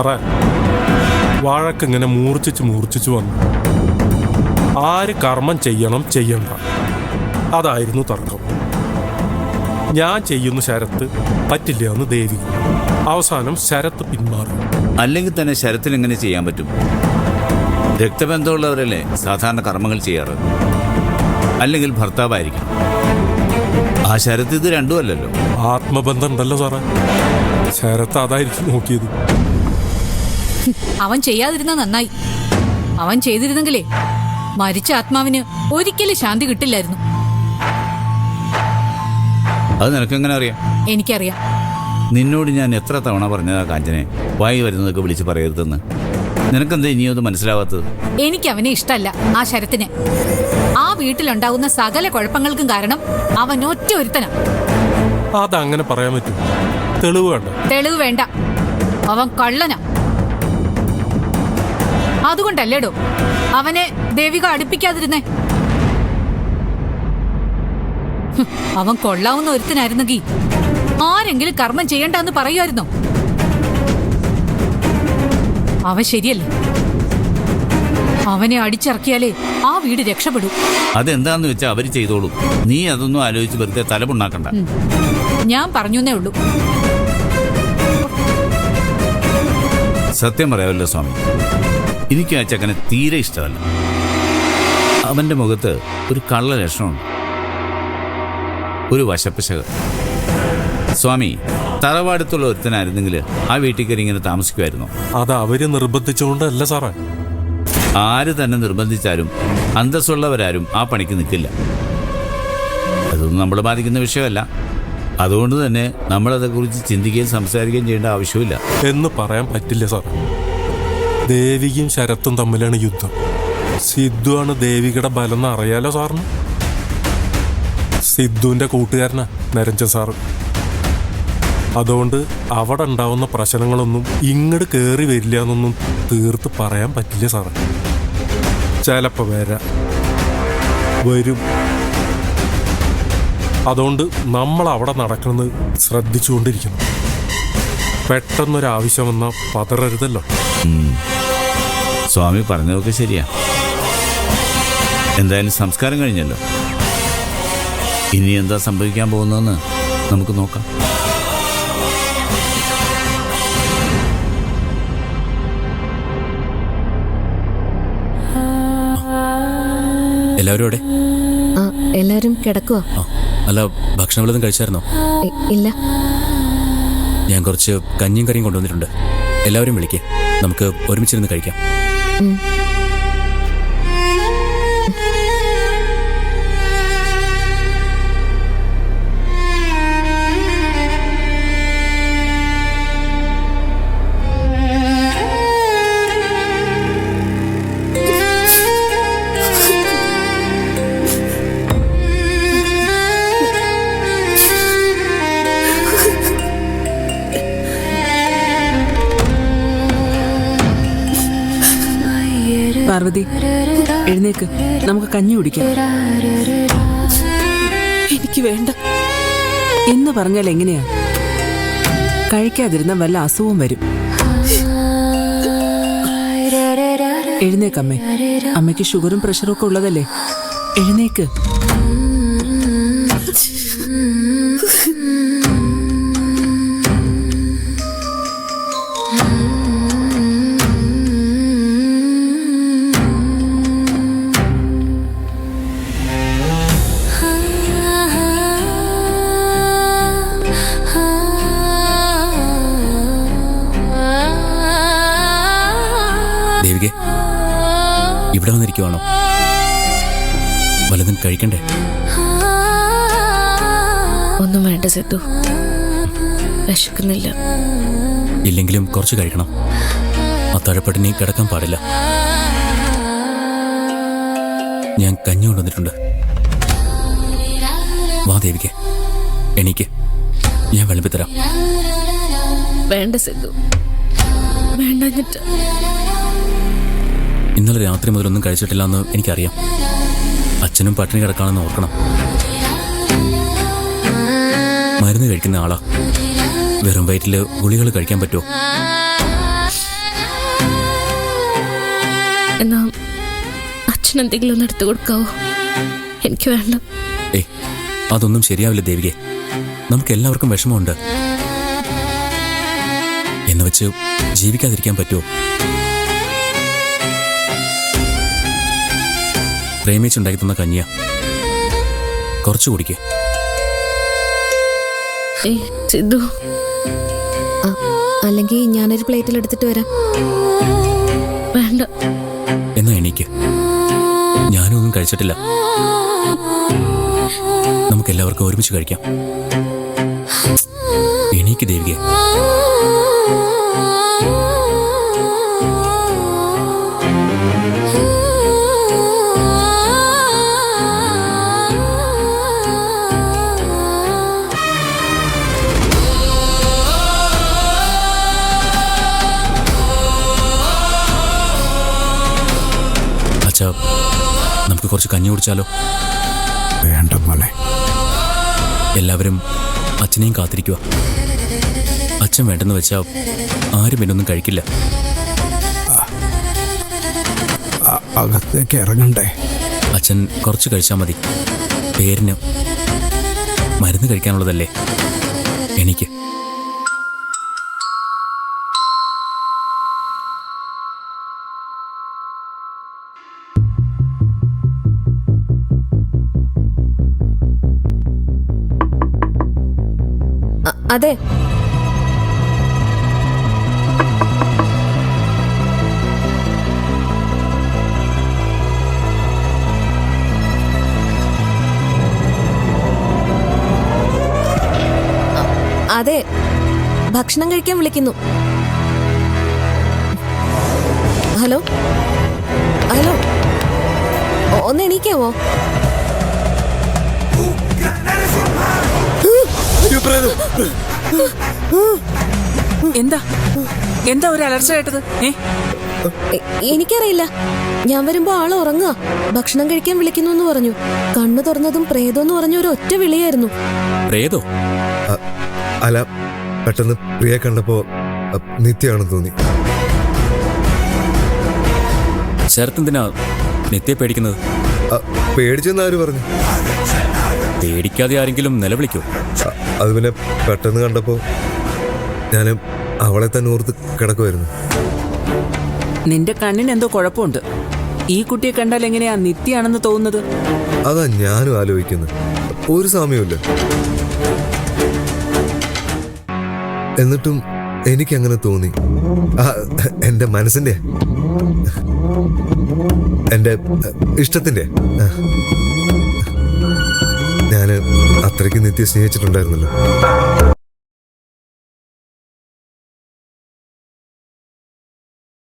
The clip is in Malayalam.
സാറേ, വഴക്കിങ്ങനെ മൂർച്ഛിച്ച് വന്നു. ആര് കർമ്മം ചെയ്യണം ചെയ്യണ്ട, അതായിരുന്നു തർക്കം. ഞാൻ ചെയ്യുന്ന ശരത്ത് പറ്റില്ല എന്ന് ദേവി. അവസാനം ശരത്ത് പിന്മാറി. അല്ലെങ്കിൽ തന്നെ ശരത്തിന് എങ്ങനെ ചെയ്യാൻ പറ്റും? രക്തബന്ധമുള്ളവരല്ലേ സാധാരണ കർമ്മങ്ങൾ ചെയ്യാറ്. അല്ലെങ്കിൽ ഭർത്താവായിരിക്കും. ആ ശരത്ത് ഇത് രണ്ടുമല്ലല്ലോ. ആത്മബന്ധം ഉണ്ടല്ലോ സാറേ. ശരത്ത് അതായിരിക്കും നോക്കിയത്. അവൻ ചെയ്യാതിരുന്ന നന്നായി. അവൻ ചെയ്തിരുന്നെങ്കിലേ മരിച്ച ആത്മാവിന് ഒരിക്കലും ശാന്തി കിട്ടില്ലായിരുന്നു. അത് നിനക്കെങ്ങനെ അറിയാം? എനിക്കറിയാം. നിന്നോട് ഞാൻ എത്ര തവണ പറഞ്ഞതാ കാഞ്ചനെ വായി വരുന്നതൊക്കെ വിളിച്ച് പറയരുതെന്ന്. നിനക്കെന്താ ഇനിയൊന്നും മനസ്സിലാവാത്തത്? എനിക്ക് അവനെ ഇഷ്ടമല്ല, ആ ശരത്തിനെ. ആ വീട്ടിലുണ്ടാകുന്ന സകല കുഴപ്പങ്ങൾക്കും കാരണം അവൻ ഒറ്റ ഒരുത്തനാ. അതങ്ങനെ പറയാൻ പറ്റും? തെളിവ് വേണ്ട. തെളിവ് വേണ്ട. അവൻ കള്ളനാ. അതുകൊണ്ടല്ലേടോ അവനെ ദേവിക അടുപ്പിക്കാതിരുന്നേ. അവൻ കൊള്ളാവുന്ന ഒരുത്തനായിരുന്നെങ്കിൽ ആരെങ്കിലും കർമ്മം ചെയ്യണ്ടെന്ന് പറയുമായിരുന്നോ? അവൻ ശരിയല്ല. അവനെ അടിച്ചിറക്കിയാലേ ആ വീട് രക്ഷപ്പെടൂ. അതെന്താന്ന് വെച്ചാ അവര് ചെയ്തോളൂ. നീ അതൊന്നും ആലോചിച്ച് വെറുതെ തലമുണ്ടാക്കണ്ട. ഞാൻ പറഞ്ഞേ ഉള്ളൂ. സത്യം പറയാമല്ലോ സ്വാമി, എനിക്ക് ആ ചക്കനെ തീരെ ഇഷ്ടമല്ല. അവന്റെ മുഖത്ത് ഒരു കള്ള ലക്ഷണമുണ്ട്, ഒരു വശപ്പശക. സ്വാമി, തറവാടത്തുള്ള ഒരുത്തനായിരുന്നെങ്കിൽ ആ വീട്ടിൽ കയറി ഇങ്ങനെ താമസിക്കുമായിരുന്നു. അത് അവര് നിർബന്ധിച്ചുകൊണ്ടല്ല സാറേ. ആര് തന്നെ നിർബന്ധിച്ചാലും അന്തസ്സുള്ളവരാരും ആ പണിക്ക് നിൽക്കില്ല. അതൊന്നും നമ്മളെ ബാധിക്കുന്ന വിഷയമല്ല. അതുകൊണ്ട് തന്നെ നമ്മളതേക്കുറിച്ച് ചിന്തിക്കുകയും സംസാരിക്കുകയും ചെയ്യേണ്ട ആവശ്യമില്ല എന്ന് പറയാൻ പറ്റില്ല സാറേ. ദേവികയും ശരത്തും തമ്മിലാണ് യുദ്ധം. സിദ്ധു ആണ് ദേവികയുടെ ബലം എന്ന് അറിയാലോ സാറിന്. സിദ്ധുവിന്റെ കൂട്ടുകാരനാ നരഞ്ചൻ സാറ്. അതുകൊണ്ട് അവിടെ ഉണ്ടാവുന്ന പ്രശ്നങ്ങളൊന്നും ഇങ്ങോട്ട് കയറി വരില്ല എന്നൊന്നും തീർത്ത് പറയാൻ പറ്റില്ല സാറേ. ചിലപ്പോൾ വരും. അതുകൊണ്ട് നമ്മൾ അവിടെ നടക്കുന്നത് ശ്രദ്ധിച്ചുകൊണ്ടിരിക്കണം. പെട്ടെന്നൊരാവശ്യം വന്നാൽ പതറരുതല്ലോ. സ്വാമി പറഞ്ഞതൊക്കെ ശരിയാ. എന്തായാലും സംസ്കാരം കഴിഞ്ഞല്ലോ. ഇനി എന്താ സംഭവിക്കാൻ പോകുന്നതെന്ന് നമുക്ക് നോക്കാം. എല്ലാവരും ഇവിടെ? എല്ലാരും കിടക്കുവാ. അല്ല, ഭക്ഷണം വല്ലതും കഴിച്ചായിരുന്നോ? ഇല്ല. ഞാൻ കുറച്ച് കഞ്ഞിയും കറിയും കൊണ്ടുവന്നിട്ടുണ്ട്. എല്ലാവരും വിളിക്കേ, നമുക്ക് ഒരുമിച്ചിരുന്ന് കഴിക്കാം. പാർവതി, എഴുന്നേക്ക്, നമുക്ക് കഞ്ഞി കുടിക്കാം. എനിക്ക് വേണ്ട എന്ന് പറഞ്ഞാൽ എങ്ങനെയാ? കഴിക്കാതിരുന്ന വല്ല അസുഖവും വരും. എഴുന്നേക്കമ്മേ. അമ്മയ്ക്ക് ഷുഗറും പ്രഷറും ഒക്കെ ഉള്ളതല്ലേ. എഴുന്നേക്ക്. ഇവിടെ വന്നിരിക്കുവാണോ? വല്ലതും കഴിക്കണ്ടേ? ഒന്നും വേണ്ട സിദ്ധു, വിശക്കുന്നില്ല. ഇല്ലെങ്കിലും കുറച്ച് കഴിക്കണം. അത്താഴപ്പട്ടിണി കിടക്കാൻ പാടില്ല. ഞാൻ കഞ്ഞി കൊണ്ടുവന്നിട്ടുണ്ട്. വാ ദേവിക്ക്, എണീക്ക്, ഞാൻ വിളമ്പിത്തരാം. വേണ്ട സിദ്ധു, വേണ്ടിട്ട്. ഇന്നലെ രാത്രി മുതലൊന്നും കഴിച്ചിട്ടില്ല എന്ന് എനിക്കറിയാം. അച്ഛനും പട്ടിണി കിടക്കാണെന്ന് ഓർക്കണം. മരുന്ന് കഴിക്കുന്ന ആളാ. വെറും വയറ്റില് ഗുളികൾ കഴിക്കാൻ പറ്റുമോ? അച്ഛൻ എന്തെങ്കിലും ഒന്ന് എടുത്തു കൊടുക്കാവോ? എനിക്ക് വേണ്ട. ഏയ് അതൊന്നും ശരിയാവില്ല ദേവികെ. നമുക്ക് എല്ലാവർക്കും വിഷമമുണ്ട്. എന്ന് വെച്ച് ജീവിക്കാതിരിക്കാൻ പറ്റുമോ? പ്രേമിച്ചുണ്ടാക്കി തന്ന കഞ്ഞിയ, കുറച്ചു കുടിക്കേ. ഏയ് സിദ്ധു, അല്ലെങ്കിൽ ഞാനൊരു പ്ലേറ്റിൽ എടുത്തിട്ട് വരാം. വേണ്ട. എന്നാ എണീക്ക്. ഞാനും ഒന്നും കഴിച്ചിട്ടില്ല. നമുക്ക് എല്ലാവർക്കും ഒരുമിച്ച് കഴിക്കാം. എണീക്ക് ദേവികെ. അച്ഛാ, നമുക്ക് കുറച്ച് കഞ്ഞി കുടിച്ചാലോ? വേണ്ട മോനെ. എല്ലാവരും അച്ഛനെയും കാത്തിരിക്കുക. അച്ഛൻ വേണ്ടെന്ന് വെച്ചാൽ ആരും എന്നൊന്നും കഴിക്കില്ല. അകത്തേക്ക് ഇറങ്ങണ്ടേ? അച്ഛൻ കുറച്ച് കഴിച്ചാൽ മതി. പേരിന് മരുന്ന് കഴിക്കാനുള്ളതല്ലേ. എനിക്ക് അതെ, അതെ, ഭക്ഷണം കഴിക്കാൻ വിളിക്കുന്നു. ഹലോ ഹലോ, ഒന്ന് എണീക്കാവോ? എന്താ എന്താ ഒരു അലർച്ച കേട്ടത്? എനിക്കറിയില്ല. ഞാൻ വരുമ്പോ ആള് ഉറങ്ങുക. ഭക്ഷണം കഴിക്കാൻ വിളിക്കുന്നു എന്ന് പറഞ്ഞു. കണ്ണു തുറന്നതും പ്രേതം എന്ന് പറഞ്ഞ ഒരു ഒറ്റ വിളിയായിരുന്നു. പ്രേതോ? അല്ല, പെട്ടെന്ന് പ്രിയ കണ്ടപ്പോ നിത്യമാണെന്ന് തോന്നി. ശരത്ത് എന്തിനാ നിത്യെ പേടിക്കുന്നത്? പേടിച്ചെന്ന് ആര് പറഞ്ഞു? പേടിക്കാതെ ആരെങ്കിലും നിലവിളിക്കോ? അത് പിന്നെ പെട്ടെന്ന് കണ്ടപ്പോ ഞാൻ അവളെ തന്നെ ഓർത്ത് കിടക്കുമായിരുന്നു. നിന്റെ കണ്ണിന് എന്തോ കുഴപ്പമുണ്ട്. ഈ കുട്ടിയെ കണ്ടാൽ എങ്ങനെയാ നിത്യയാണെന്ന് തോന്നുന്നത്? അതാ ഞാനും ആലോചിക്കുന്നത്. ഒരു സാമ്യമില്ല. എന്നിട്ടും എനിക്കങ്ങനെ തോന്നി. എന്റെ മനസ്സിന്റെ, എന്റെ ഇഷ്ടത്തിന്റെ. ഞാൻ അത്രയ്ക്ക് നിത്യ സ്നേഹിച്ചിട്ടുണ്ടായിരുന്നല്ലോ.